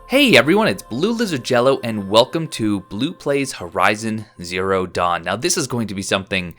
Hey everyone, it's BlueLizardJello and welcome to Blue Plays Horizon Zero Dawn. Now this is going to be something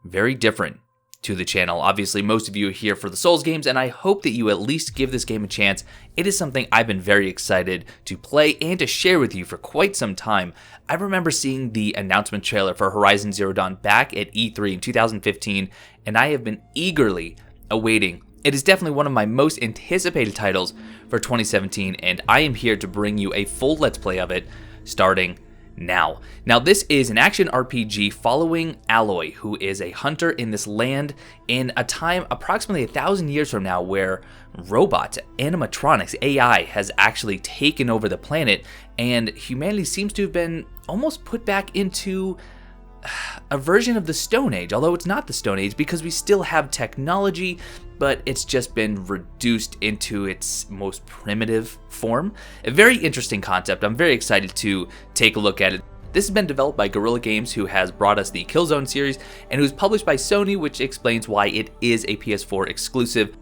very different to the channel. Obviously most of you are here for the Souls games and I hope that you at least give this game a chance. It is something I've been very excited to play and to share with you for quite some time. I remember seeing the announcement trailer for Horizon Zero Dawn back at E3 in 2015 and I have been eagerly awaiting. It is definitely one of my most anticipated titles for 2017, and I am here to bring you a full Let's Play of it, starting now. Now, this is an action RPG following Aloy, who is a hunter in this land in a time approximately 1,000 years from now where robots, animatronics, AI has actually taken over the planet, and humanity seems to have been almost put back into a version of the Stone Age, although it's not the Stone Age because we still have technology, but it's just been reduced into its most primitive form. A very interesting concept. I'm very excited to take a look at it. This has been developed by Guerrilla Games, who has brought us the Killzone series, and who's published by Sony, which explains why it is a PS4 exclusive.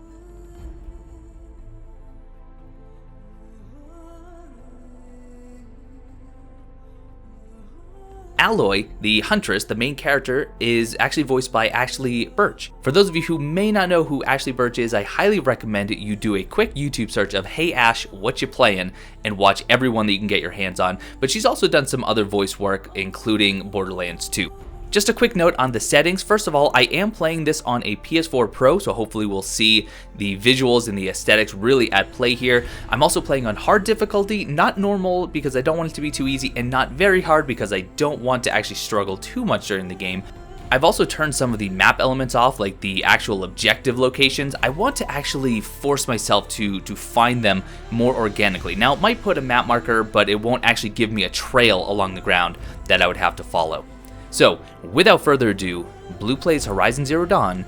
Aloy, the Huntress, the main character, is actually voiced by Ashley Birch. For those of you who may not know who Ashley Birch is, I highly recommend you do a quick YouTube search of "Hey Ash, what you playin'?" and watch every one that you can get your hands on. But she's also done some other voice work, including Borderlands 2. Just a quick note on the settings. First of all, I am playing this on a PS4 Pro, so hopefully we'll see the visuals and the aesthetics really at play here. I'm also playing on hard difficulty, not normal because I don't want it to be too easy, and not very hard because I don't want to actually struggle too much during the game. I've also turned some of the map elements off, like the actual objective locations. I want to actually force myself to find them more organically. Now, it might put a map marker, but it won't actually give me a trail along the ground that I would have to follow. So, without further ado, Blue Plays Horizon Zero Dawn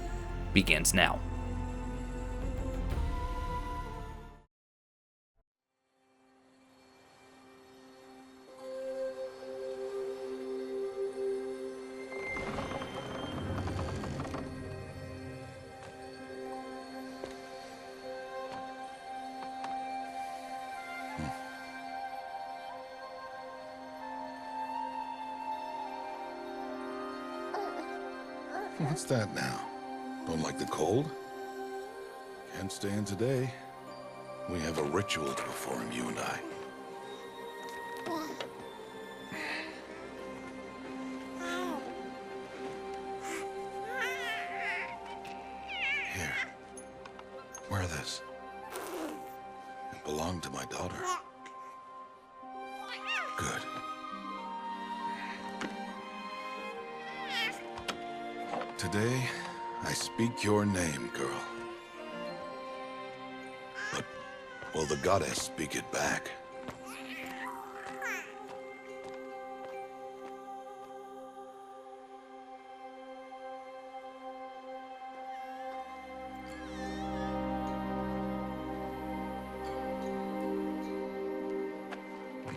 begins now. What's that now? Don't like the cold? Can't stay in today. We have a ritual to perform, you and I. Here. Wear this. It belonged to my daughter. Good. Today, I speak your name, girl. But will the goddess speak it back?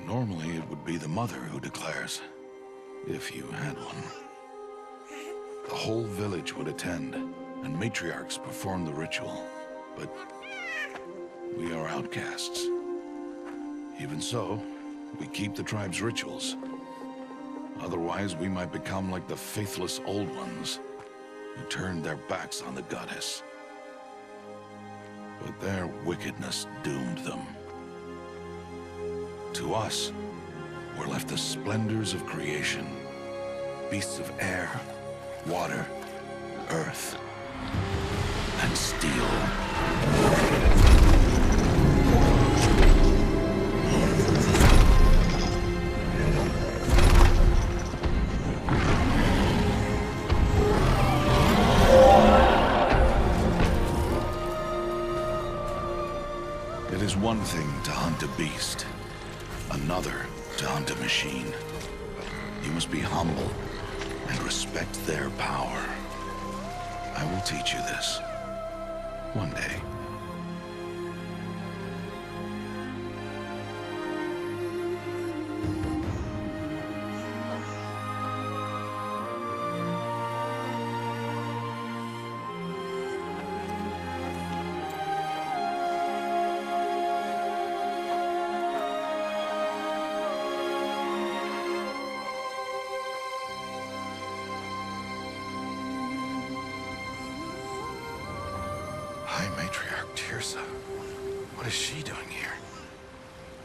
Normally, it would be the mother who declares, if you had one. The whole village would attend, and matriarchs perform the ritual. But we are outcasts. Even so, we keep the tribe's rituals. Otherwise, we might become like the faithless old ones, who turned their backs on the goddess. But their wickedness doomed them. To us, were left the splendors of creation, beasts of air, water, earth, and steel. It is one thing to hunt a beast, another to hunt a machine. You must be humble and respect their power. I will teach you this one day. High Matriarch Tirsa. What is she doing here?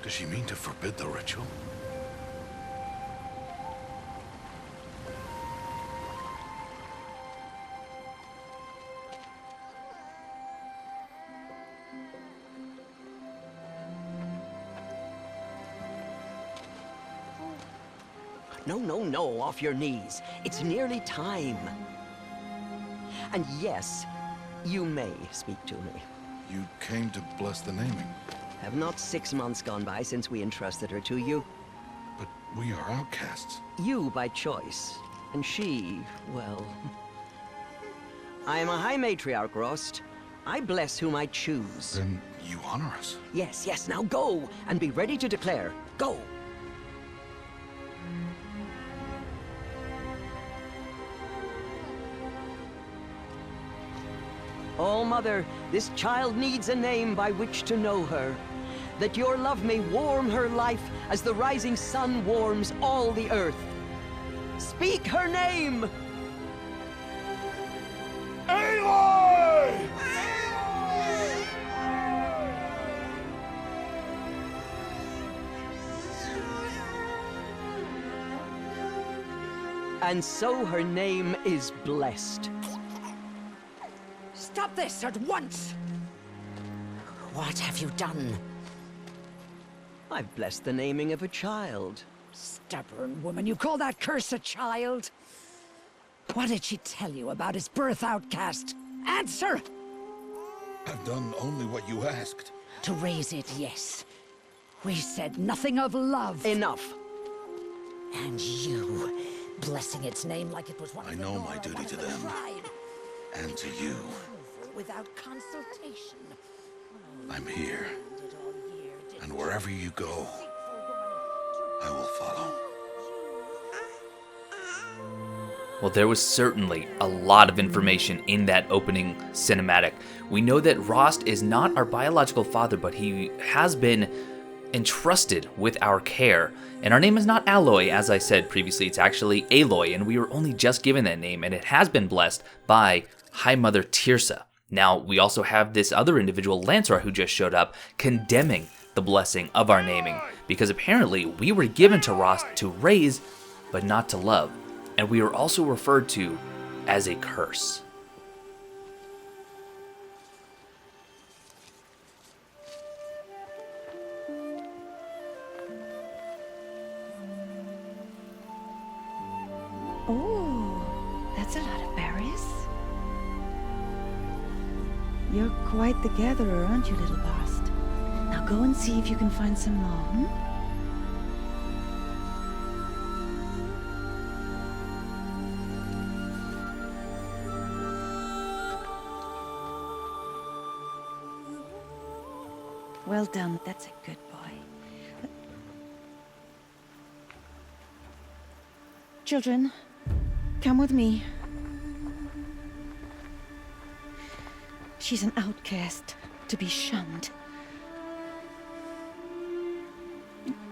Does she mean to forbid the ritual? No, no, no, off your knees. It's nearly time. And yes, you may speak to me. You came to bless the naming, Have not 6 months gone by since we entrusted her to you? but we are outcasts. You by choice, and she, well... I am a High Matriarch, Rost. I bless whom I choose. Then you honor us. Yes, yes, now go, and be ready to declare. Go! Oh, Mother, this child needs a name by which to know her. That your love may warm her life as the rising sun warms all the earth. Speak her name! Aloy! And so her name is blessed. Stop this at once! What have you done? I've blessed the naming of a child. Stubborn woman, you call that curse a child? What did she tell you about his birth, Outcast? Answer! I've done only what you asked. To raise it, yes. We said nothing of love. Enough. And you, blessing its name like it was one of I the know Nora, my duty one of to the them. tribe. And to you. Without consultation. I'm here. Did all year, did And wherever you go, I will follow. Well, there was certainly a lot of information in that opening cinematic. We know that Rost is not our biological father, but he has been entrusted with our care. And our name is not Aloy, as I said previously, it's actually Aloy, and we were only just given that name, and it has been blessed by High Mother Tirsa. Now, we also have this other individual, Lancera, who just showed up, condemning the blessing of our naming, because apparently we were given to Rost to raise, but not to love. And we are also referred to as a curse. Oh, that's a lot of berries. You're quite the gatherer, aren't you, little Rost? Now go and see if you can find some more, hmm? Well done, that's a good boy. Children, come with me. She's an outcast, to be shunned.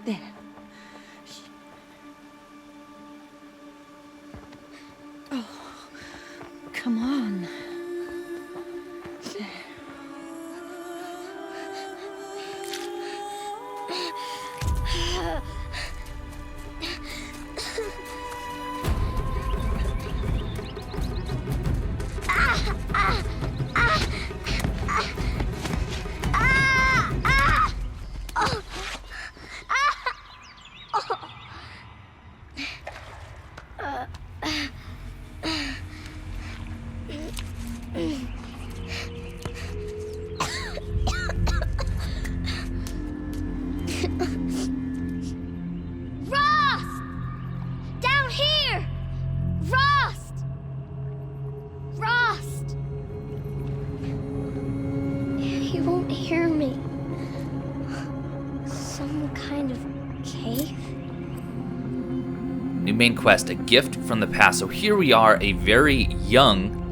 There. Oh, come on. There. Rost! Down here! Rost! Rost! He won't hear me. Some kind of cave? New main quest, a gift from the past. So here we are, a very young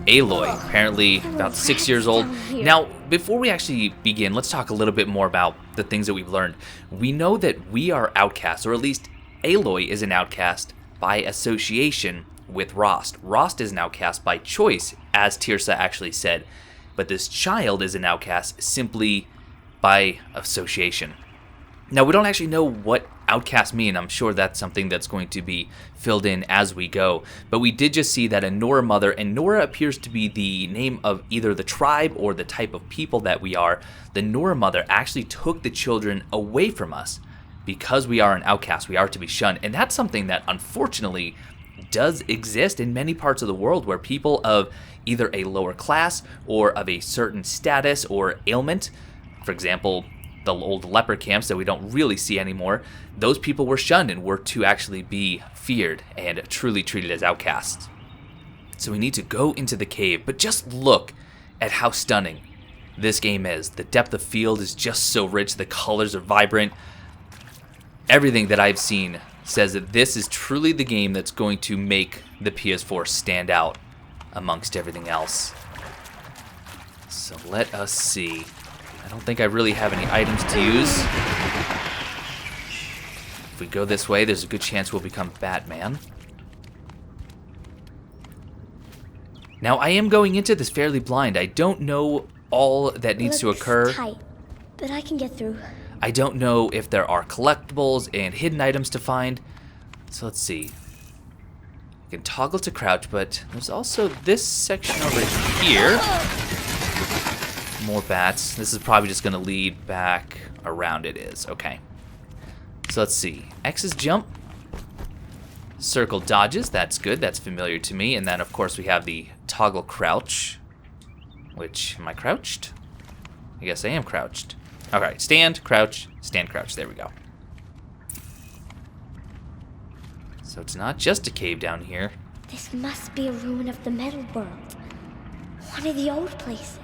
Aloy, apparently about 6 years old. Now, before we actually begin, let's talk a little bit more about the things that we've learned. We know that we are outcasts, or at least Aloy is an outcast by association with Rost. Rost is an outcast by choice, as Tirsa actually said. but this child is an outcast simply by association. Now, we don't actually know what outcast mean. I'm sure that's something that's going to be filled in as we go. But we did just see that a Nora mother, and Nora appears to be the name of either the tribe or the type of people that we are. The Nora mother actually took the children away from us because we are an outcast. We are to be shunned. And that's something that unfortunately does exist in many parts of the world, where people of either a lower class or of a certain status or ailment, for example, the old leper camps that we don't really see anymore, those people were shunned and were to actually be feared and truly treated as outcasts. So we need to go into the cave, but just look at how stunning this game is. The depth of field is just so rich, the colors are vibrant. Everything that I've seen says that this is truly the game that's going to make the PS4 stand out amongst everything else. So let us see. I don't think I really have any items to use. If we go this way, there's a good chance we'll become Batman. Now, I am going into this fairly blind. I don't know all that needs to occur. Tight, but I can get through. I don't know if there are collectibles and hidden items to find. So let's see. I can toggle to crouch, but there's also this section over here. More bats. This is probably just going to lead back around. It is. Okay. So let's see. X is jump. Circle dodges. That's good. That's familiar to me. And then, of course, we have the toggle crouch. Which, am I crouched? I guess I am crouched. Alright, stand, crouch, stand, crouch. There we go. So it's not just a cave down here. This must be a ruin of the metal world. One of the old places.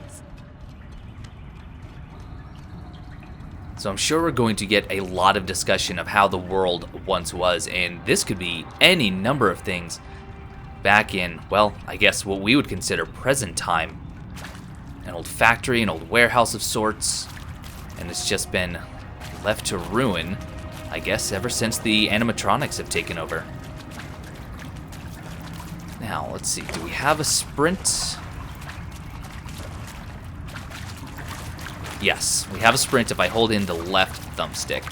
So I'm sure we're going to get a lot of discussion of how the world once was, and this could be any number of things back in, well, I guess what we would consider present time. An old factory, an old warehouse of sorts, and it's just been left to ruin, I guess, ever since the animatronics have taken over. Now, let's see, do we have a sprint? Yes, we have a sprint if I hold in the left thumbstick.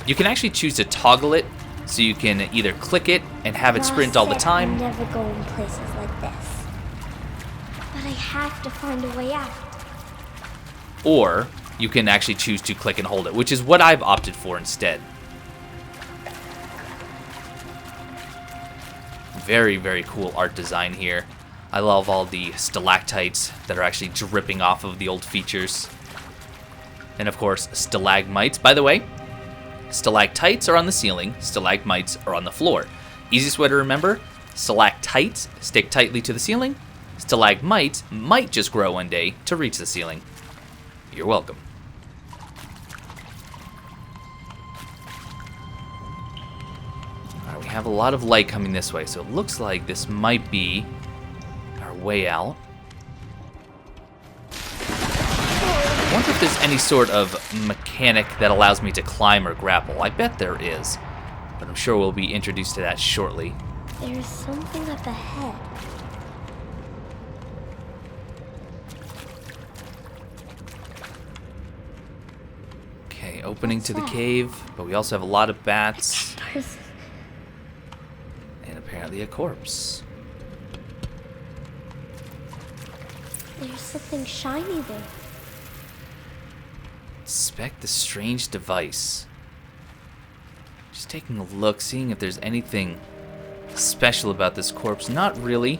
You can actually choose to toggle it, so you can either click it and have it sprint all the time. I never go in places like this. But I have to find a way out. Or you can actually choose to click and hold it, which is what I've opted for instead. Very, very cool art design here. I love all the stalactites that are actually dripping off of the old features. And of course, stalagmites. By the way, stalactites are on the ceiling, stalagmites are on the floor. Easiest way to remember, stalactites stick tightly to the ceiling, stalagmites might just grow one day to reach the ceiling. You're welcome. Alright, we have a lot of light coming this way, so it looks like this might be our way out. I wonder if there's any sort of mechanic that allows me to climb or grapple. I bet there is, but I'm sure we'll be introduced to that shortly. There's something up ahead. Okay, opening to the cave, but we also have a lot of bats. And apparently a corpse. There's something shiny there. Inspect the strange device. Just taking a look, seeing if there's anything special about this corpse. Not really.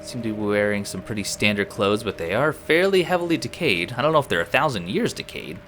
Seem to be wearing some pretty standard clothes, but they are fairly heavily decayed. I don't know if they're 1,000 years decayed.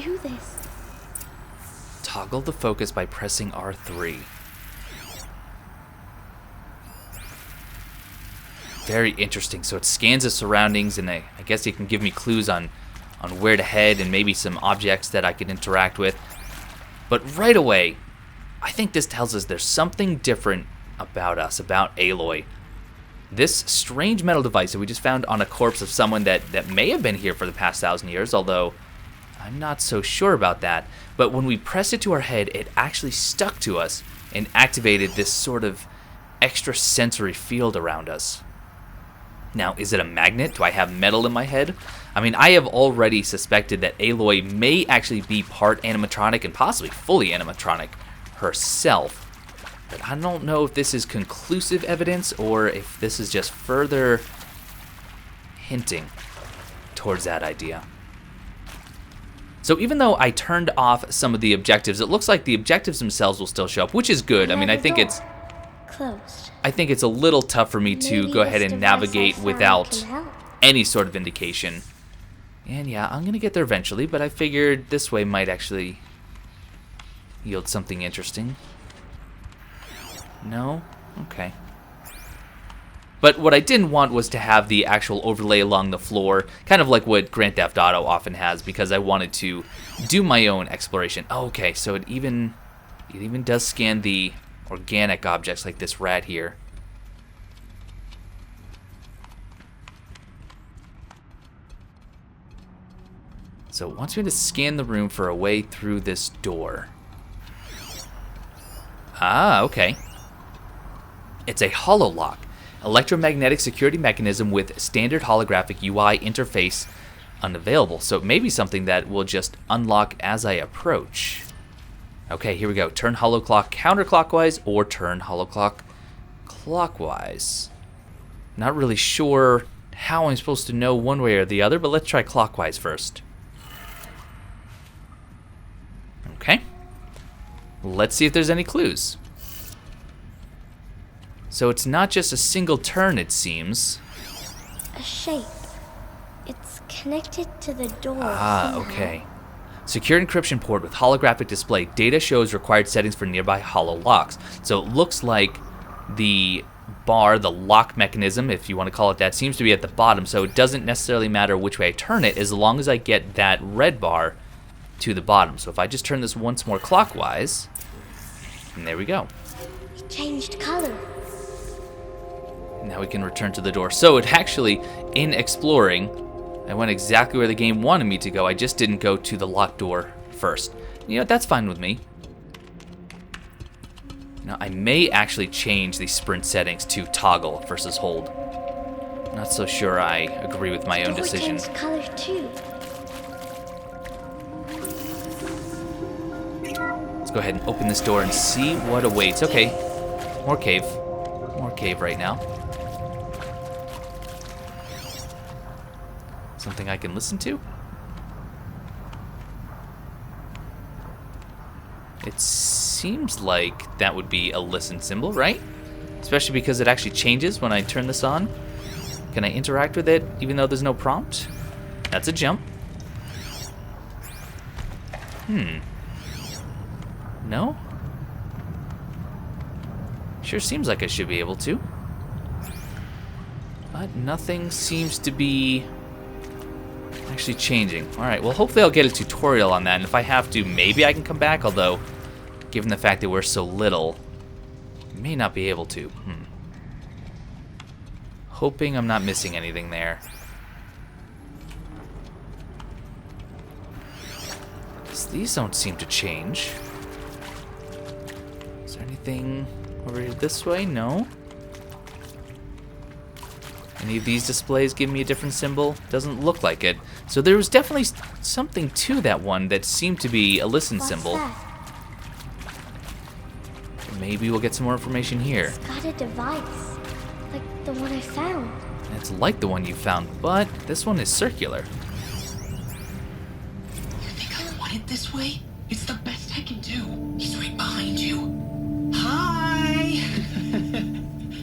do this? Toggle the focus by pressing R3. Very interesting. So it scans the surroundings, and I guess it can give me clues on where to head and maybe some objects that I can interact with. But right away, I think this tells us there's something different about us, about Aloy. This strange metal device that we just found on a corpse of someone that may have been here for the past 1,000 years, although I'm not so sure about that. But when we pressed it to our head, it actually stuck to us and activated this sort of extra sensory field around us. Now, is it a magnet? Do I have metal in my head? I mean, I have already suspected that Aloy may actually be part animatronic and possibly fully animatronic herself. But I don't know if this is conclusive evidence or if this is just further hinting towards that idea. So even though I turned off some of the objectives, it looks like the objectives themselves will still show up, which is good. I mean, I think it's closed. I think it's a little tough for me to go ahead and navigate without any sort of indication. And yeah, I'm going to get there eventually, but I figured this way might actually yield something interesting. No? Okay. But what I didn't want was to have the actual overlay along the floor, kind of like what Grand Theft Auto often has, because I wanted to do my own exploration. Oh, okay, so it even does scan the organic objects like this rat here. So it wants me to scan the room for a way through this door. Ah, okay. It's a hololock, electromagnetic security mechanism with standard holographic UI interface unavailable. So it may be something that will just unlock as I approach. Okay, here we go. Turn holoclock counterclockwise or turn holoclock clockwise. Not really sure how I'm supposed to know one way or the other, but let's try clockwise first. Okay. Let's see if there's any clues. So it's not just a single turn, it seems. A shape. It's connected to the door. Ah, somehow. okay. Secure encryption port with holographic display. Data shows required settings for nearby holo locks. So it looks like the bar, the lock mechanism, if you want to call it that, seems to be at the bottom. So it doesn't necessarily matter which way I turn it, as long as I get that red bar to the bottom. So if I just turn this once more clockwise, and there we go. It changed color. Now we can return to the door. So it actually, in exploring, I went exactly where the game wanted me to go. I just didn't go to the locked door first. You know, that's fine with me. Now, I may actually change the sprint settings to toggle versus hold. Not so sure I agree with my own decision. Changed color too. Let's go ahead and open this door and see what awaits. Okay, more cave. More cave right now. Something I can listen to? It seems like that would be a listen symbol, right? Especially because it actually changes when I turn this on. Can I interact with it even though there's no prompt? That's a jump. No? Sure seems like I should be able to. But nothing seems to be actually changing. Alright, well hopefully I'll get a tutorial on that, and if I have to, maybe I can come back, although, given the fact that we're so little, I may not be able to. Hoping I'm not missing anything there. These don't seem to change. Is there anything over here this way? No. Any of these displays give me a different symbol? Doesn't look like it. So there was definitely something to that one that seemed to be a listen symbol. That? Maybe we'll get some more information here. It's got a device, like the one I found. It's like the one you found, but this one is circular. You think I want it this way? It's the best I can do. He's right behind you. Hi!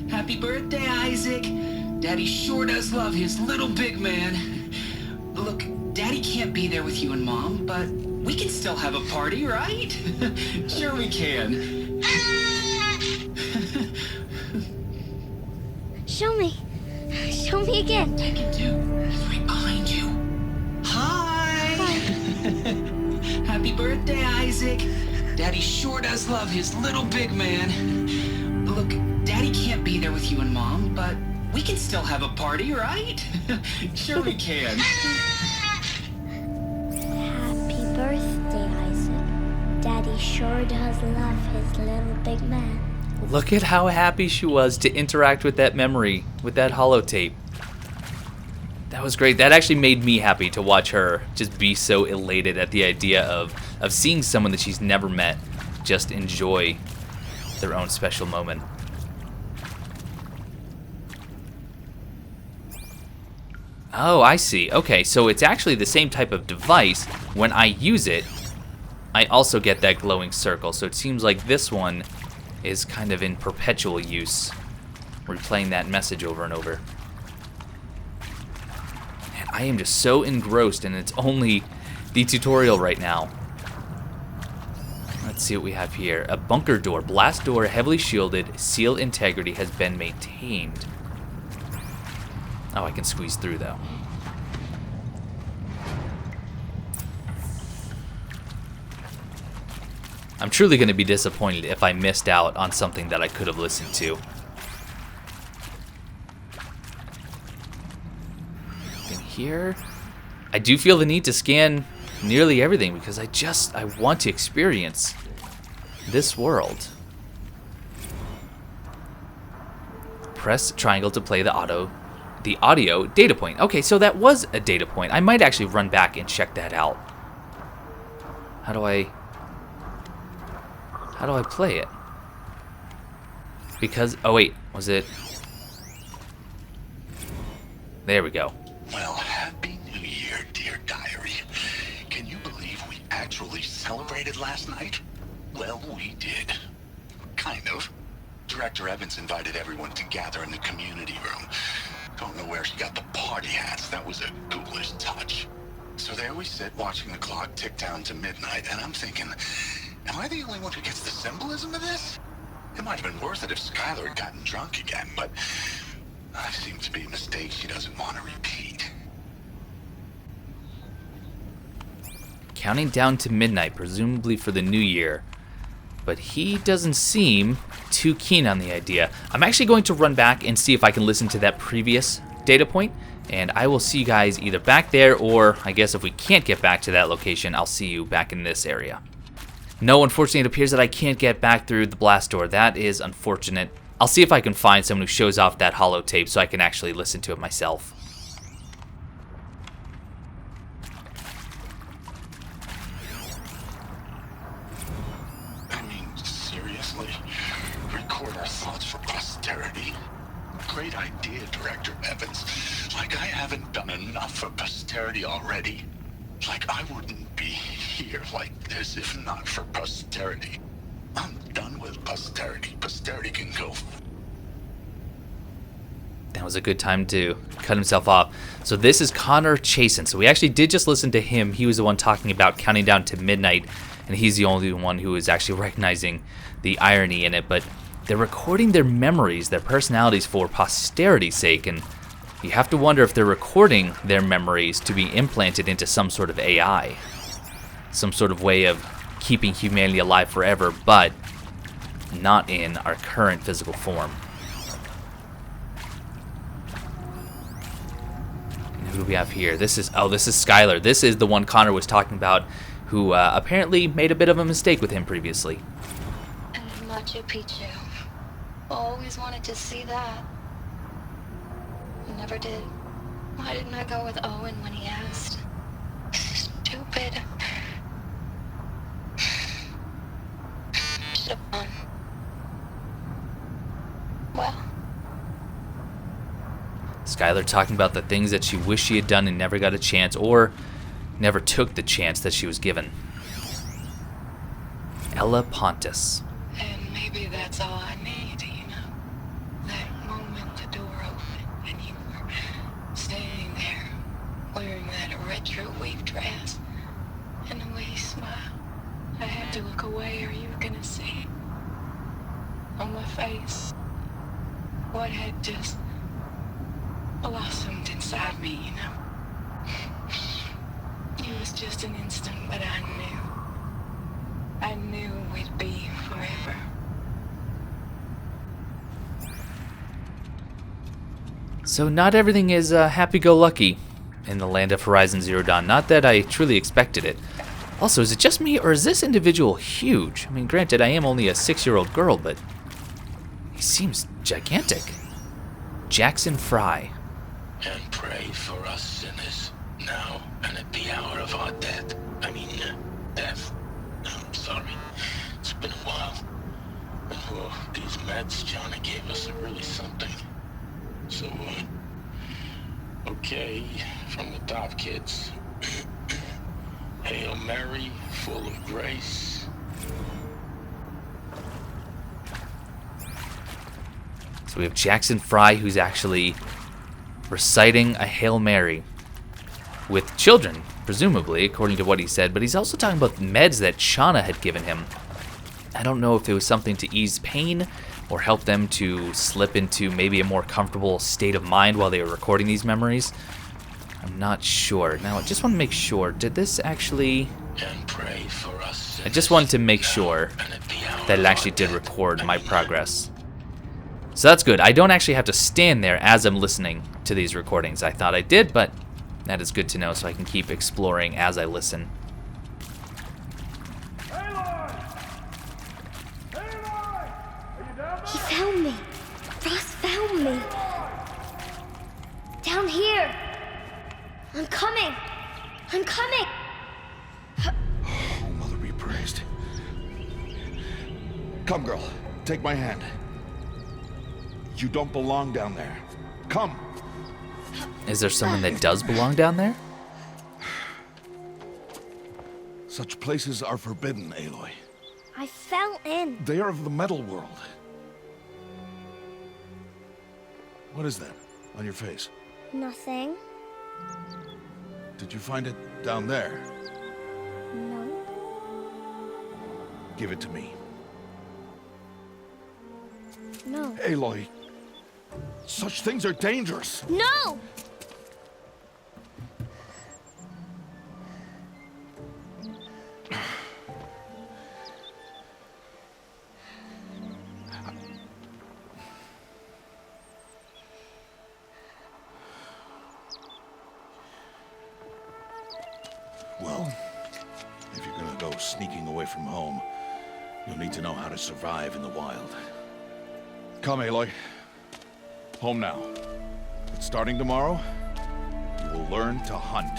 Happy birthday, Isaac. Daddy sure does love his little big man. Look, Daddy can't be there with you and Mom, but we can still have a party, right? Sure we can. Show me. Show me again. I can do. He's right behind you. Hi. Happy birthday, Isaac. Daddy sure does love his little big man. Look, Daddy can't be there with you and Mom, but we can still have a party, right? Sure we can. Happy birthday, Isaac. Daddy sure does love his little big man. Look at how happy she was to interact with that memory, with that holotape. That was great. That actually made me happy to watch her just be so elated at the idea of seeing someone that she's never met just enjoy their own special moment. Oh, I see. Okay, so it's actually the same type of device. When I use it, I also get that glowing circle. So it seems like this one is kind of in perpetual use, replaying that message over and over. And I am just so engrossed, and it's only the tutorial right now. Let's see what we have here. A bunker door. Blast door heavily shielded. Seal integrity has been maintained. Oh, I can squeeze through, though. I'm truly going to be disappointed if I missed out on something that I could have listened to. In here, I do feel the need to scan nearly everything because I want to experience this world. Press triangle to play the audio data point. Okay, so that was a data point. I might actually run back and check that out. How do I play it? Because, oh wait, was it? There we go. Well, Happy New Year, dear diary. Can you believe we actually celebrated last night? Well, we did. Kind of. Director Evans invited everyone to gather in the community room. Don't know where she got the party hats. That was a ghoulish touch. So there we sit, watching the clock tick down to midnight, and I'm thinking, am I the only one who gets the symbolism of this? It might have been worth it if Skylar had gotten drunk again, but I seem to be a mistake she doesn't want to repeat. Counting down to midnight, presumably for the new year. But he doesn't seem too keen on the idea. I'm actually going to run back and see if I can listen to that previous data point, and I will see you guys either back there, or I guess if we can't get back to that location, I'll see you back in this area. No, unfortunately, it appears that I can't get back through the blast door. That is unfortunate. I'll see if I can find someone who shows off that holotape so I can actually listen to it myself. I mean, seriously? Record our thoughts for posterity? Great idea, Director Evans. Like I haven't done enough for posterity already. Like I wouldn't be here like this if not for posterity. I'm done with posterity. Posterity can go. That was a good time to cut himself off. So this is Connor Chasen. So we actually did just listen to him. He was the one talking about counting down to midnight, and he's the only one who is actually recognizing the irony in it. But they're recording their memories, their personalities for posterity's sake, and you have to wonder if they're recording their memories to be implanted into some sort of AI. Some sort of way of keeping humanity alive forever, but not in our current physical form. And who do we have here? This is Skylar. This is the one Connor was talking about, who apparently made a bit of a mistake with him previously. And Machu Picchu. Always wanted to see that. Never did. Why didn't I go with Owen when he asked? Stupid. Should have gone. Well. Skylar talking about the things that she wished she had done and never got a chance, or never took the chance that she was given. Ella Pontus. And maybe that's all I need, you know? That moment the door opened and you were standing there wearing that retro weave dress and the way you smiled. had to look away or you were gonna see on my face what had just blossomed inside me, you know? It was just an instant, but I knew we'd be forever. So not everything is happy-go-lucky in the land of Horizon Zero Dawn. Not that I truly expected it. Also, is it just me, or is this individual huge? I mean, granted, I am only a 6-year-old girl, but he seems gigantic. Jackson Fry. And pray for us sinners, now and at the hour of our death. Death. I'm sorry. It's been a while. And these meds Johnny gave us are really something. So, okay, from the top, kids. Hail Mary, full of grace. So we have Jackson Fry, who's actually reciting a Hail Mary with children, presumably, according to what he said, but he's also talking about meds that Shauna had given him. I don't know if it was something to ease pain or help them to slip into maybe a more comfortable state of mind while they were recording these memories. I'm not sure. Now, I just want to make sure. Did this actually... And pray for us. I just wanted to make sure that it actually did record my progress. So that's good. I don't actually have to stand there as I'm listening to these recordings. I thought I did, but that is good to know so I can keep exploring as I listen. He found me. Rost found me. Down here. I'm coming. I'm coming. Oh, Mother be praised. Come, girl. Take my hand. You don't belong down there. Come. Is there someone that does belong down there? Such places are forbidden, Aloy. I fell in. They are of the metal world. What is that on your face? Nothing. Did you find it down there? No. Give it to me. No. Aloy, such things are dangerous. No! Well, if you're gonna go sneaking away from home, you'll need to know how to survive in the wild. Come, Aloy. Home now. But starting tomorrow, you will learn to hunt.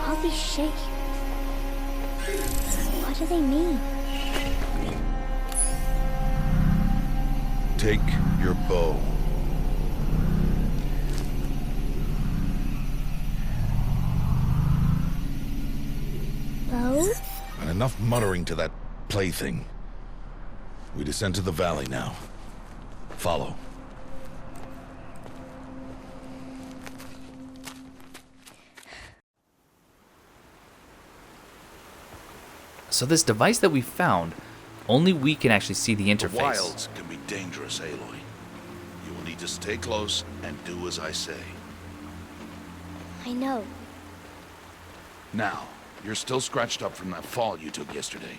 All these shapes. What do they mean? Take your bow. Bow? And enough muttering to that plaything. We descend to the valley now. Follow. So this device that we found, only we can actually see the interface. The wilds can be dangerous, Aloy. You will need to stay close and do as I say. I know. Now, you're still scratched up from that fall you took yesterday.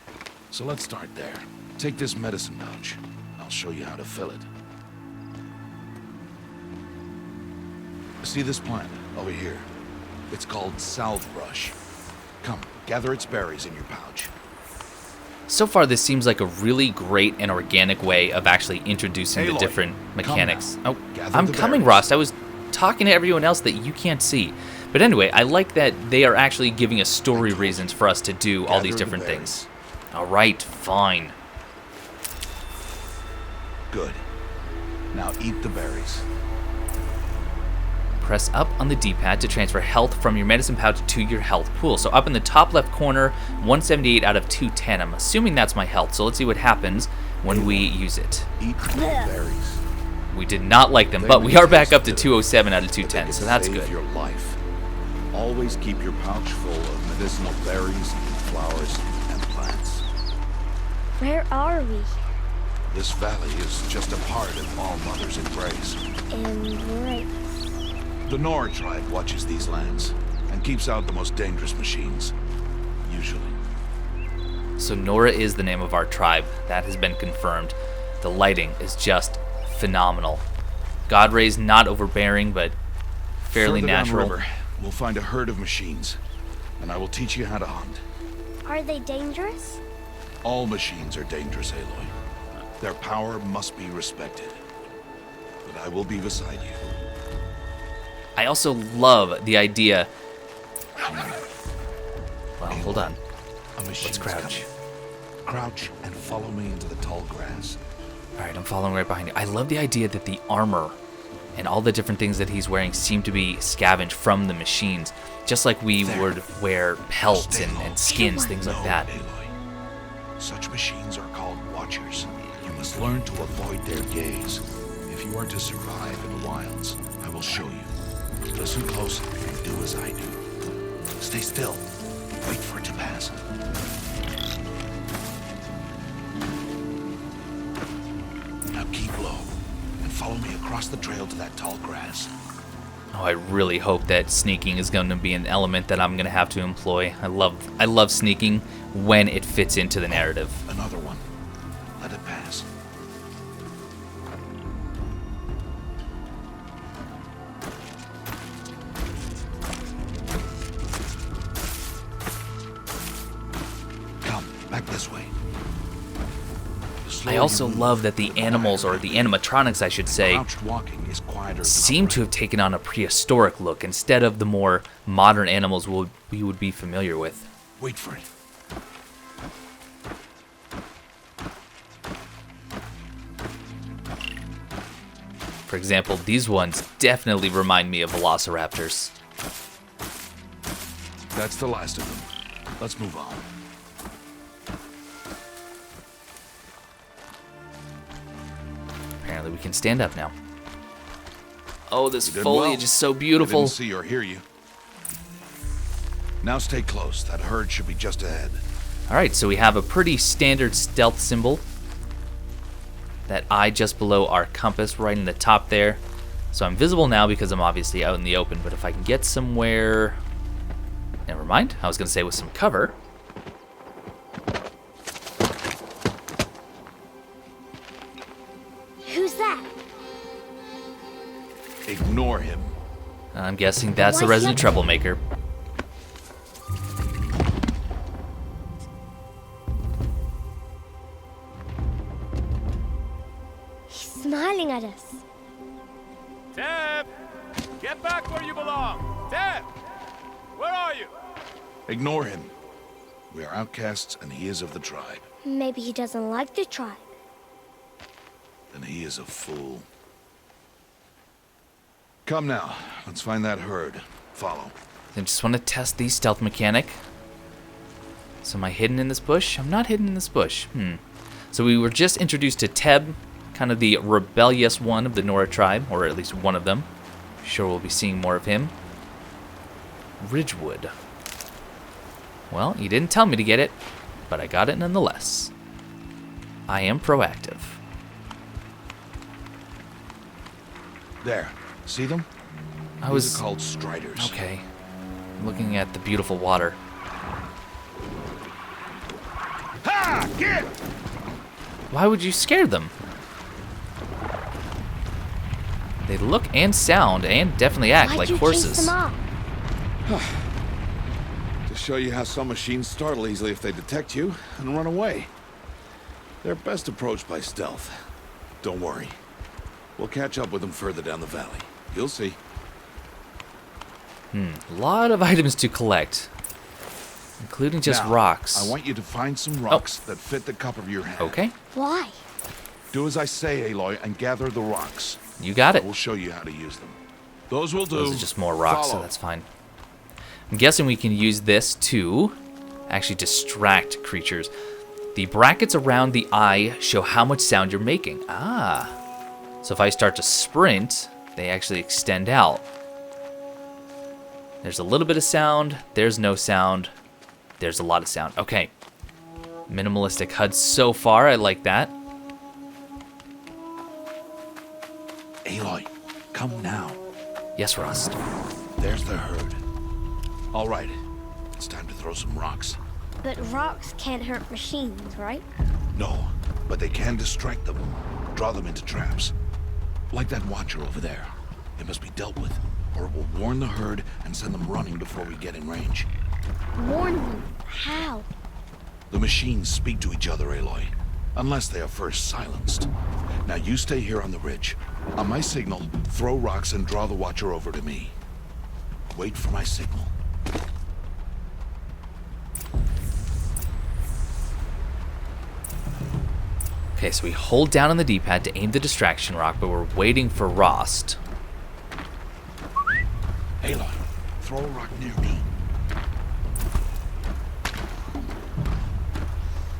So let's start there. Take this medicine pouch. I'll show you how to fill it. See this plant over here? It's called salve brush. Come, gather its berries in your pouch. So far, this seems like a really great and organic way of actually introducing the Aloy, different mechanics. now. Oh, Gather I'm the coming, berries. Rost. I was talking to everyone else that you can't see. But anyway, I like that they are actually giving us story reasons for us to do all these Gather the different berries. things. All right, fine. Good. Now eat the berries. press up on the D-pad to transfer health from your medicine pouch to your health pool. So up in the top left corner, 178 out of 210. I'm assuming that's my health, so let's see what happens when we use it. Eat berries. We did not like them, but we are back up to 207 out of 210, so that's good. Your life. Always keep your pouch full of medicinal berries, flowers, and plants. Where are we? This valley is just a part of All Mother's embrace. Embrace. The Nora tribe watches these lands and keeps out the most dangerous machines, usually. So Nora is the name of our tribe. That has been confirmed. The lighting is just phenomenal. God rays not overbearing, but fairly Further natural. Downriver, we'll find a herd of machines, and I will teach you how to hunt. Are they dangerous? All machines are dangerous, Aloy. Their power must be respected. But I will be beside you. I also love the idea. Well, hold on. Let's crouch. Crouch and follow me into the tall grass. Alright, I'm following right behind you. I love the idea that the armor and all the different things that he's wearing seem to be scavenged from the machines. Just like we would wear pelts and skins, things like that. Aloy. Such machines are called watchers. You must learn to avoid their gaze. If you are to survive in the wilds, I will show you. Listen close and do as I do. Stay still. Wait for it to pass. Now keep low and follow me across the trail to that tall grass. Oh, I really hope that sneaking is going to be an element that I'm going to have to employ. I love sneaking when it fits into the narrative. Another one. Let it pass. Come, back this way. I also love that the animals, or the animatronics I should say, Crouched walking is quieter seem to have taken on a prehistoric look instead of the more modern animals we would be familiar with. Wait for it. For example, these ones definitely remind me of velociraptors. That's the last of them. Let's move on. Apparently we can stand up now. Oh, this You did foliage well. is so I beautiful. didn't see or hear you. Now stay close. That herd should be just ahead. Alright, so we have a pretty standard stealth symbol. That eye just below our compass, right in the top there. So I'm visible now because I'm obviously out in the open, but if I can get somewhere... Never mind, I was going to say with some cover. Who's that? Ignore him. I'm guessing that's the Why resident not? troublemaker. He's smiling at us. Teb! Get back where you belong! Teb! Where are you? Ignore him. We are outcasts and he is of the tribe. Maybe he doesn't like the tribe. Then he is a fool. Come now. Let's find that herd. Follow. I just want to test the stealth mechanic. So am I hidden in this bush? I'm not hidden in this bush. So we were just introduced to Teb, kind of the rebellious one of the Nora tribe, or at least one of them. Sure we'll be seeing more of him. Ridgewood. Well, you didn't tell me to get it, but I got it nonetheless. I am proactive. There. See them? These are called striders. Okay. I'm looking at the beautiful water. Ha! Get! Why would you scare them? They look and sound and definitely act Why'd like you horses. chase them off? To show you how some machines startle easily if they detect you and run away. They're best approached by stealth. Don't worry. We'll catch up with them further down the valley. You'll see. A lot of items to collect, including just Now, rocks. I want you to find some rocks that fit the cup of your hand. Okay, Why? Do as I say, Aloy, and gather the rocks. you got I it. will show you how to use them. Those will do. Those are just more rocks, so Follow. that's fine. I'm guessing we can use this to actually distract creatures. The brackets around the eye show how much sound you're making. Ah. So if I start to sprint, they actually extend out. There's a little bit of sound. There's no sound. There's a lot of sound. Okay. Minimalistic HUD so far. I like that. Aloy, come now. Yes, Rost. There's the herd. All right. It's time to throw some rocks. But rocks can't hurt machines, right? No, but they can distract them. Draw them into traps. Like that watcher over there. It must be dealt with, or it will warn the herd and send them running before we get in range. Warn them? How? The machines speak to each other, Aloy. Unless they are first silenced. Now you stay here on the ridge. On my signal, throw rocks and draw the watcher over to me. Wait for my signal. Okay, so we hold down on the D-pad to aim the distraction rock, but we're waiting for Rost. Aloy, throw a rock near me.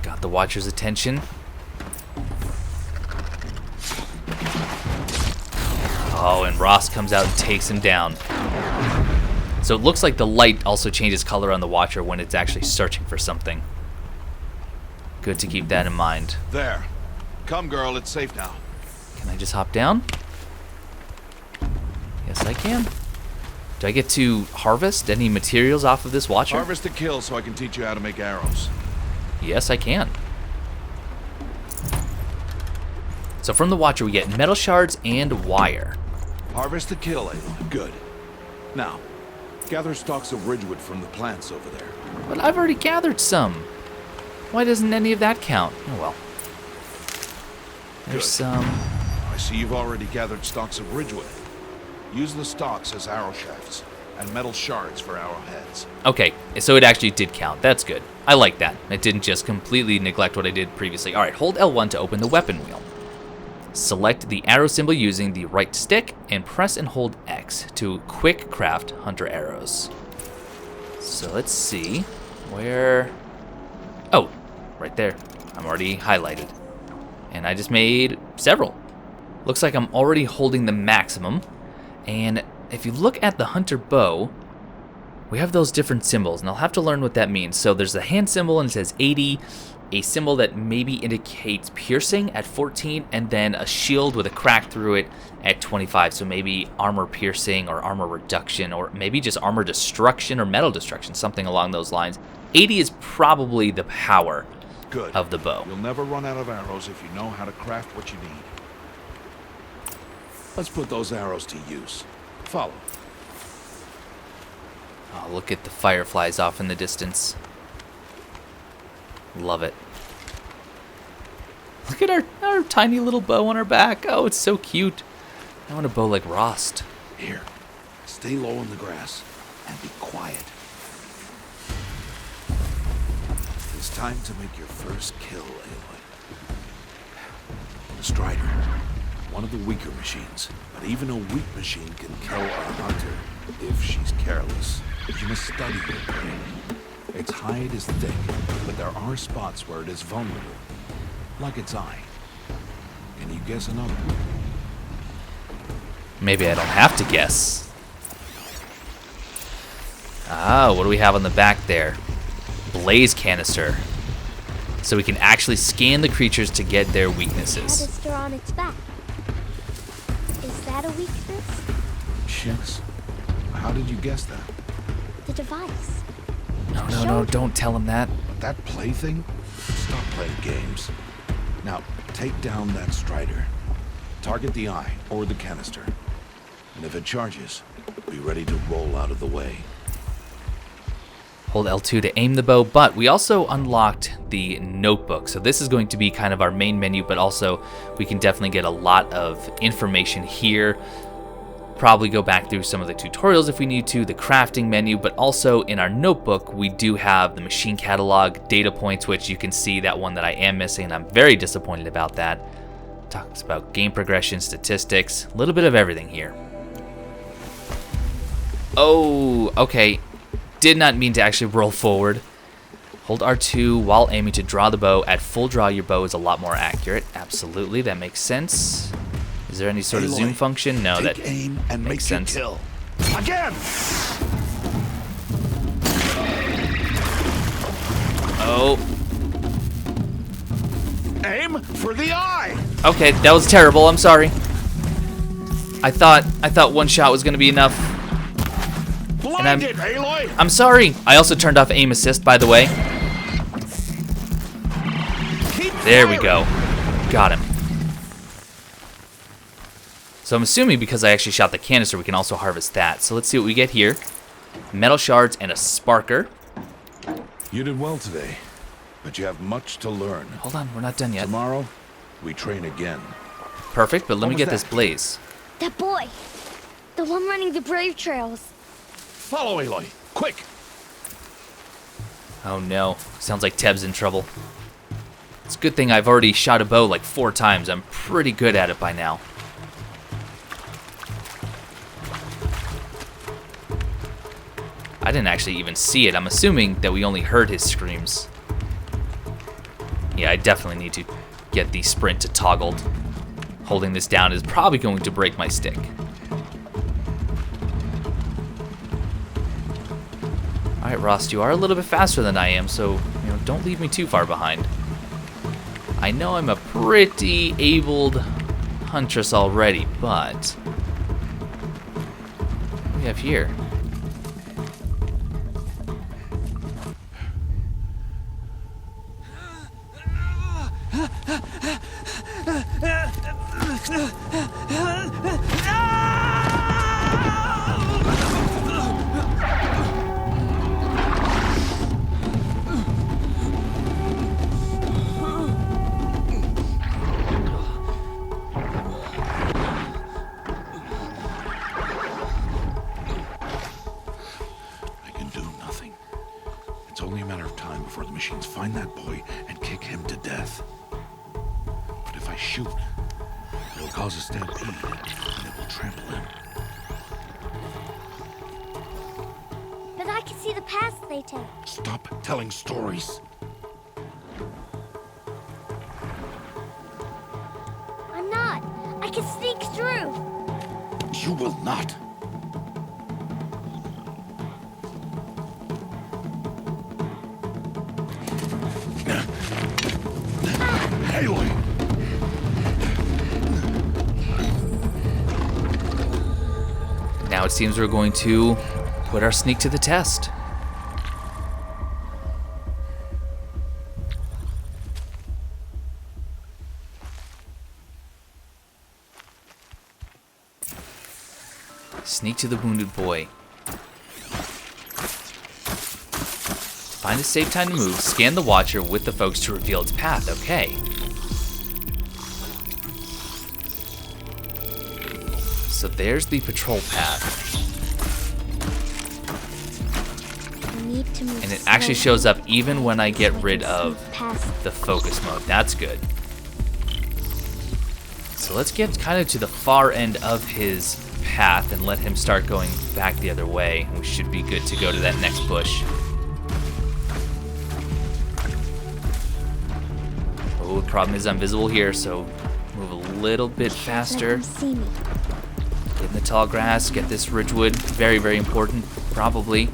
Got the Watcher's attention. Oh, and Rost comes out and takes him down. So it looks like the light also changes color on the Watcher when it's actually searching for something. Good to keep that in mind. There. Come, girl, it's safe now. Can I just hop down? Yes, I can. Do I get to harvest any materials off of this Watcher? Harvest a kill so I can teach you how to make arrows. Yes, I can. So from the Watcher, we get metal shards and wire. Harvest a kill, Aloy. Good. Now, gather stalks of ridgewood from the plants over there. But I've already gathered some. Why doesn't any of that count? Oh well. There's Good. some. I see you've already gathered stalks of ridgewood. Use the stalks as arrow shafts, and metal shards for arrowheads. Okay, so it actually did count. That's good. I like that. It didn't just completely neglect what I did previously. Alright, hold L1 to open the weapon wheel. Select the arrow symbol using the right stick, and press and hold X to quick craft hunter arrows. So let's see where... Oh, right there. I'm already highlighted. And I just made several. Looks like I'm already holding the maximum. And if you look at the hunter bow, we have those different symbols, and I'll have to learn what that means. So there's a hand symbol and it says 80, a symbol that maybe indicates piercing at 14, and then a shield with a crack through it at 25. So maybe armor piercing or armor reduction, or maybe just armor destruction or metal destruction, something along those lines. 80 is probably the power Good. of the bow. You'll never run out of arrows if you know how to craft what you need. Let's put those arrows to use. Follow. Oh, look at the fireflies off in the distance. Love it. Look at our tiny little bow on our back. Oh, it's so cute. I want a bow like Rost. Here. Stay low in the grass and be quiet. It's time to make your first kill, Aloy. The Strider. One of the weaker machines. But even a weak machine can kill a hunter if she's careless. You must study her prey. Its hide is thick, but there are spots where it is vulnerable. Like its eye. Can you guess another? Maybe I don't have to guess. Ah, what do we have on the back there? Blaze canister. So we can actually scan the creatures to get their weaknesses. Canister on its back. Is that a weakness? Yes. How did you guess that? The device. No, don't tell him that. That plaything? Stop playing games. Now, take down that Strider. Target the eye or the canister. And if it charges, be ready to roll out of the way. Hold L2 to aim the bow, but we also unlocked the notebook. So this is going to be kind of our main menu, but also we can definitely get a lot of information here. Probably go back through some of the tutorials if we need to, the crafting menu, but also in our notebook, we do have the machine catalog, data points, which you can see that one that I am missing, and I'm very disappointed about that. Talks about game progression, statistics, a little bit of everything here. Oh, okay. Did not mean to actually roll forward. Hold R2 while aiming to draw the bow. At full draw, your bow is a lot more accurate. Absolutely, that makes sense. Is there any sort of zoom function? No, that aim and makes sense. Kill. Again! Oh. Aim for the eye! Okay, that was terrible. I'm sorry. I thought one shot was going to be enough. Blind it, Aloy! I'm sorry. I also turned off aim assist, by the way. There we go. Got him. So I'm assuming because I actually shot the canister, we can also harvest that. So let's see what we get here. Metal shards and a sparker. You did well today, but you have much to learn. Hold on, we're not done yet. Tomorrow, we train again. Perfect, but let me get this blaze. That boy! The one running the brave trails. Follow Aloy, quick! Oh no, sounds like Teb's in trouble. It's a good thing I've already shot a bow like 4 times. I'm pretty good at it by now. I didn't actually even see it. I'm assuming that we only heard his screams. Yeah, I definitely need to get the sprint to toggled. Holding this down is probably going to break my stick. Alright, Rost, you are a little bit faster than I am, so don't leave me too far behind. I know I'm a pretty abled Huntress already, but what do we have here? Before the machines find that boy and kick him to death. But if I shoot, it'll cause a stampede and it will trample him. But I can see the paths they take. Stop telling stories. I'm not. I can sneak through. You will not. Aloy! Now it seems we're going to put our sneak to the test. Sneak to the wounded boy. Find a safe time to move. Scan the watcher with the folks to reveal its path. Okay. So there's the patrol path. Need to move and it actually slowly. shows up even when I get rid of the focus mode. That's good. So let's get kind of to the far end of his path and let him start going back the other way. We should be good to go to that next bush. Oh, the problem is I'm visible here, so move a little bit faster. Let them see me. Get in the tall grass, get this ridgewood. Very, very important, probably.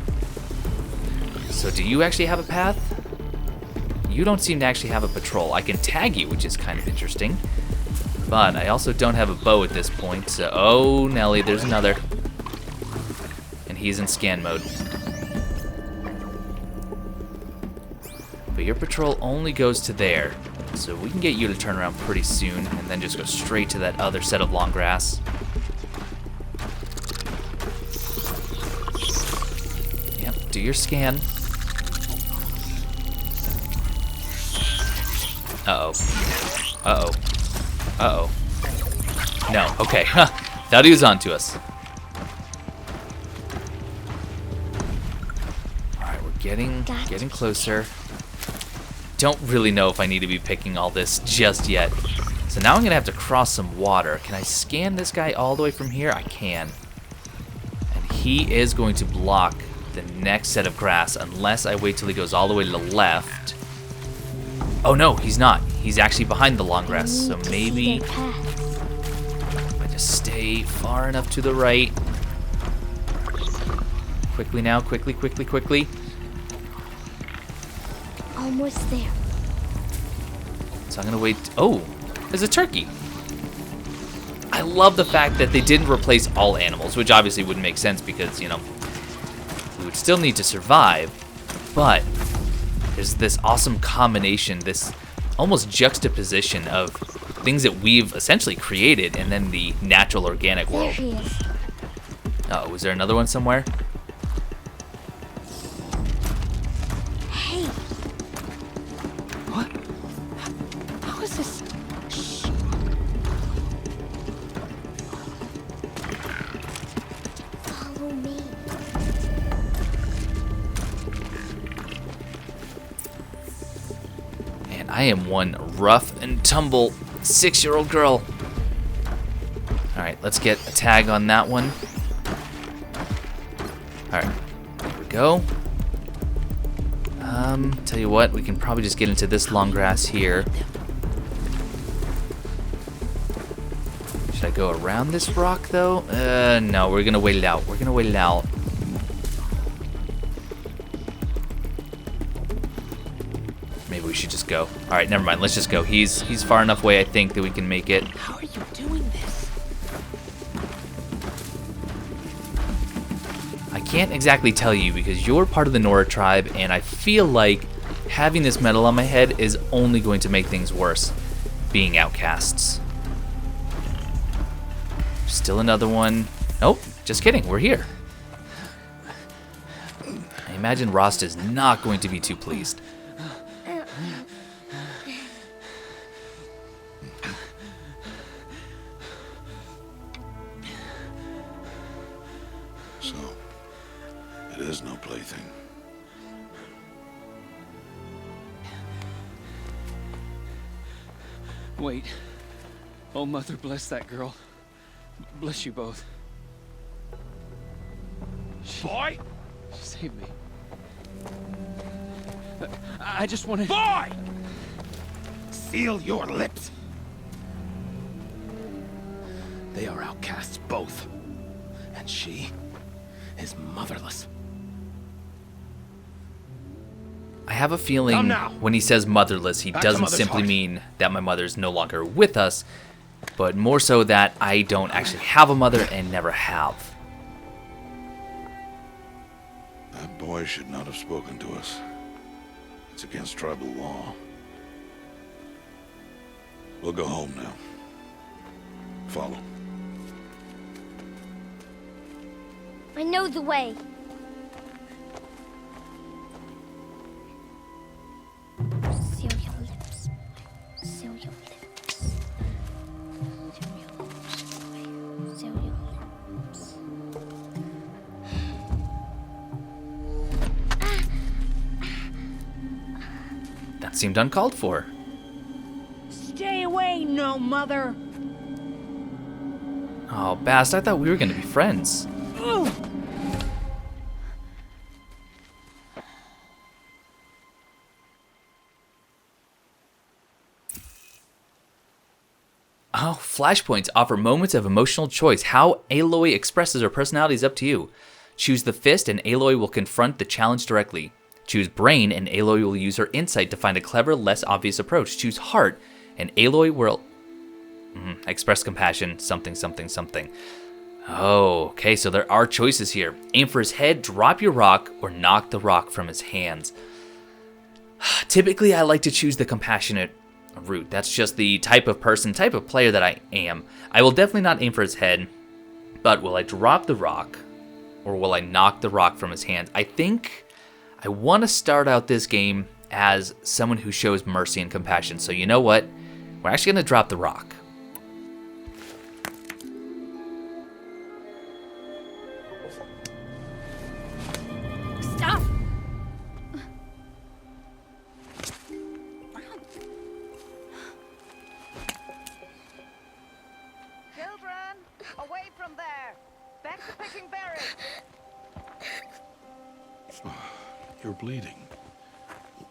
So do you actually have a path? You don't seem to actually have a patrol. I can tag you, which is kind of interesting. But I also don't have a bow at this point, so... Oh, Nelly, there's another. And he's in scan mode. But your patrol only goes to there. So we can get you to turn around pretty soon, and then just go straight to that other set of long grass. Yep, do your scan. Uh-oh. Uh-oh. Uh-oh. No, okay. Thought he was onto us. Alright, we're getting closer. Don't really know if I need to be picking all this just yet. So now I'm gonna have to cross some water. Can I scan this guy all the way from here? I can. And he is going to block the next set of grass unless I wait till he goes all the way to the left. Oh no, he's not. He's actually behind the long grass, so maybe if I just stay far enough to the right. Quickly now, quickly, quickly, quickly. Almost there. So I'm gonna wait. Oh, there's a turkey. I love the fact that they didn't replace all animals, which obviously wouldn't make sense because, you know, we would still need to survive. But there's this awesome combination, this almost juxtaposition of things that we've essentially created and then the natural organic world. There he is. Oh, was there another one somewhere? Hey. What? How is this? Shh. Follow me. Man, I am one rough and tumble 6-year-old girl. Alright, let's get a tag on that one. Alright, here we go. Tell you what, we can probably just get into this long grass here. Should I go around this rock, though? No, we're gonna wait it out. We're gonna wait it out. Maybe we should just go. Alright, never mind. Let's just go. He's far enough away, I think, that we can make it. How are you doing this? I can't exactly tell you because you're part of the Nora tribe, and I feel like having this medal on my head is only going to make things worse, being outcasts. Still another one. Nope, just kidding, we're here. I imagine Rost is not going to be too pleased. So, it is no plaything. Wait. Oh, Mother, bless that girl. Bless you both. Boy! She saved me. I just wanted... Boy! Seal your lips. They are outcasts, both. And she is motherless. I have a feeling when he says motherless, he doesn't simply mean that my mother's no longer with us, but more so that I don't actually have a mother and never have. That boy should not have spoken to us. It's against tribal law. We'll go home now. Follow. I know the way. Seal your lips. Seal your lips. Seal your lips. Seal your lips. That seemed uncalled for. Stay away, no mother. Oh, Bast, I thought we were going to be friends. Ooh. Oh, flashpoints offer moments of emotional choice. How Aloy expresses her personality is up to you. Choose the fist and Aloy will confront the challenge directly. Choose brain and Aloy will use her insight to find a clever, less obvious approach. Choose heart and Aloy will express compassion, something, something, something. Oh, okay, so there are choices here. Aim for his head, drop your rock, or knock the rock from his hands. Typically, I like to choose the compassionate route. That's just the type of person, type of player that I am. I will definitely not aim for his head, but will I drop the rock, or will I knock the rock from his hands? I think I want to start out this game as someone who shows mercy and compassion. So you know what? We're actually going to drop the rock. Stop! Children, away from there. Back to picking berries. You're bleeding.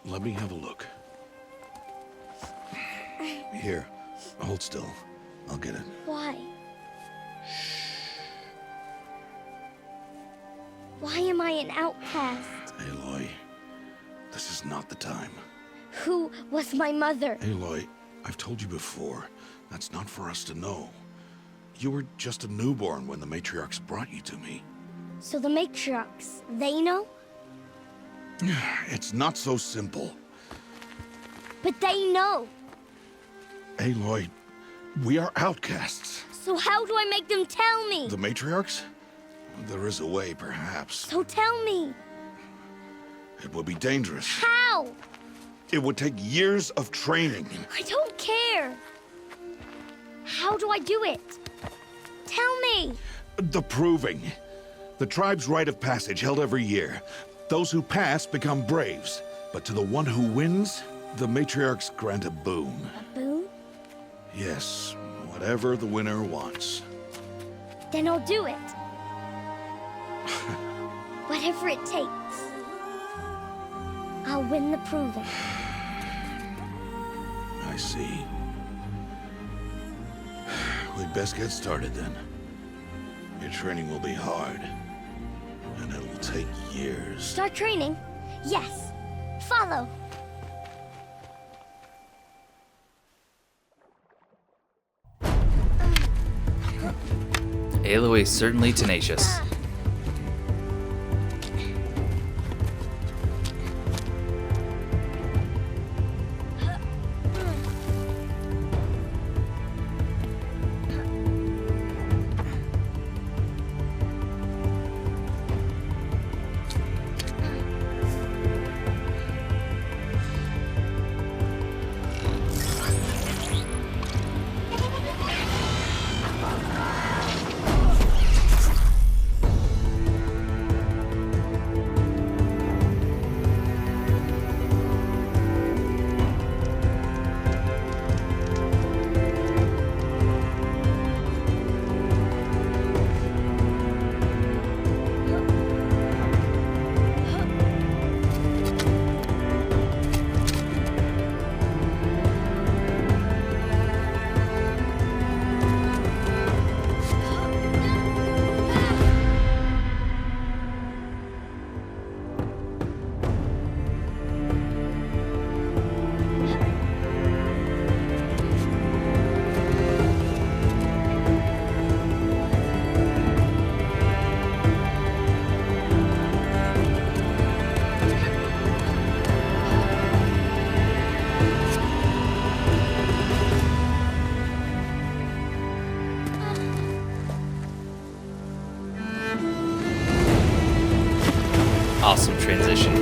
Let me have a look. Here, hold still. I'll get it. Why? Why am I an outcast? Aloy, this is not the time. Who was my mother? Aloy, I've told you before, that's not for us to know. You were just a newborn when the matriarchs brought you to me. So the matriarchs, they know? It's not so simple. But they know. Aloy, we are outcasts. So how do I make them tell me? The matriarchs? There is a way, perhaps. So tell me. It would be dangerous. How? It would take years of training. I don't care. How do I do it? Tell me. The proving. The tribe's rite of passage held every year. Those who pass become braves. But to the one who wins, the matriarchs grant a boon. A boon? Yes, whatever the winner wants. Then I'll do it. Whatever it takes. I'll win the proving. I see. We'd best get started then. Your training will be hard, and it'll take years. Start training? Yes. Follow. Aloy is certainly tenacious. Awesome transition.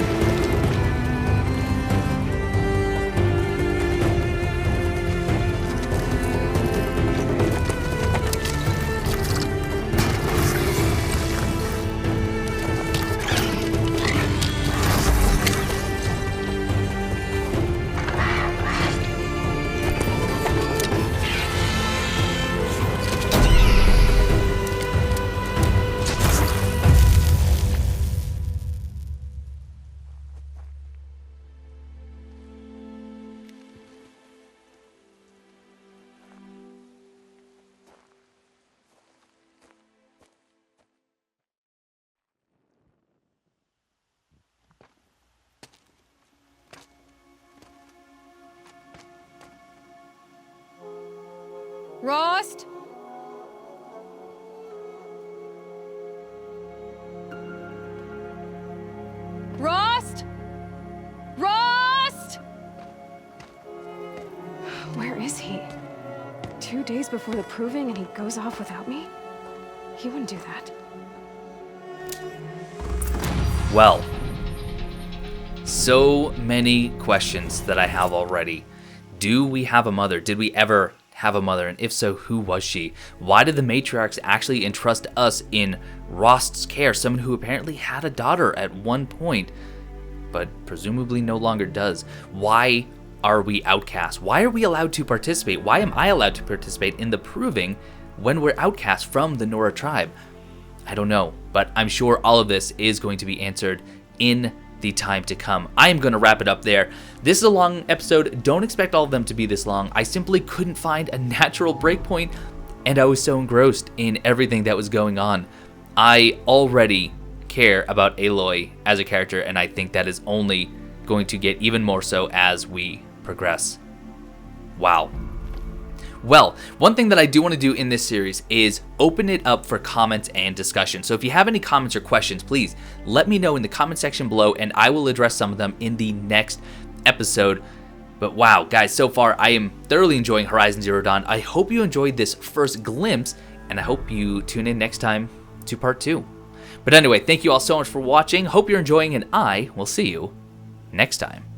Rost? Rost? Rost? Where is he? 2 days before the proving and he goes off without me? He wouldn't do that. Well, so many questions that I have already. Do we have a mother? Did we ever have a mother? And if so, who was she? Why did the matriarchs actually entrust us in Rost's care? Someone who apparently had a daughter at one point, but presumably no longer does. Why are we outcasts? Why are we allowed to participate? Why am I allowed to participate in the proving when we're outcasts from the Nora tribe? I don't know, but I'm sure all of this is going to be answered in the time to come. I am going to wrap it up there. This is a long episode. Don't expect all of them to be this long. I simply couldn't find a natural breakpoint, and I was so engrossed in everything that was going on. I already care about Aloy as a character, and I think that is only going to get even more so as we progress. Wow. Well, one thing that I do want to do in this series is open it up for comments and discussion. So if you have any comments or questions, please let me know in the comment section below, and I will address some of them in the next episode. But wow, guys, so far I am thoroughly enjoying Horizon Zero Dawn. I hope you enjoyed this first glimpse, and I hope you tune in next time to part 2. But anyway, thank you all so much for watching. Hope you're enjoying, and I will see you next time.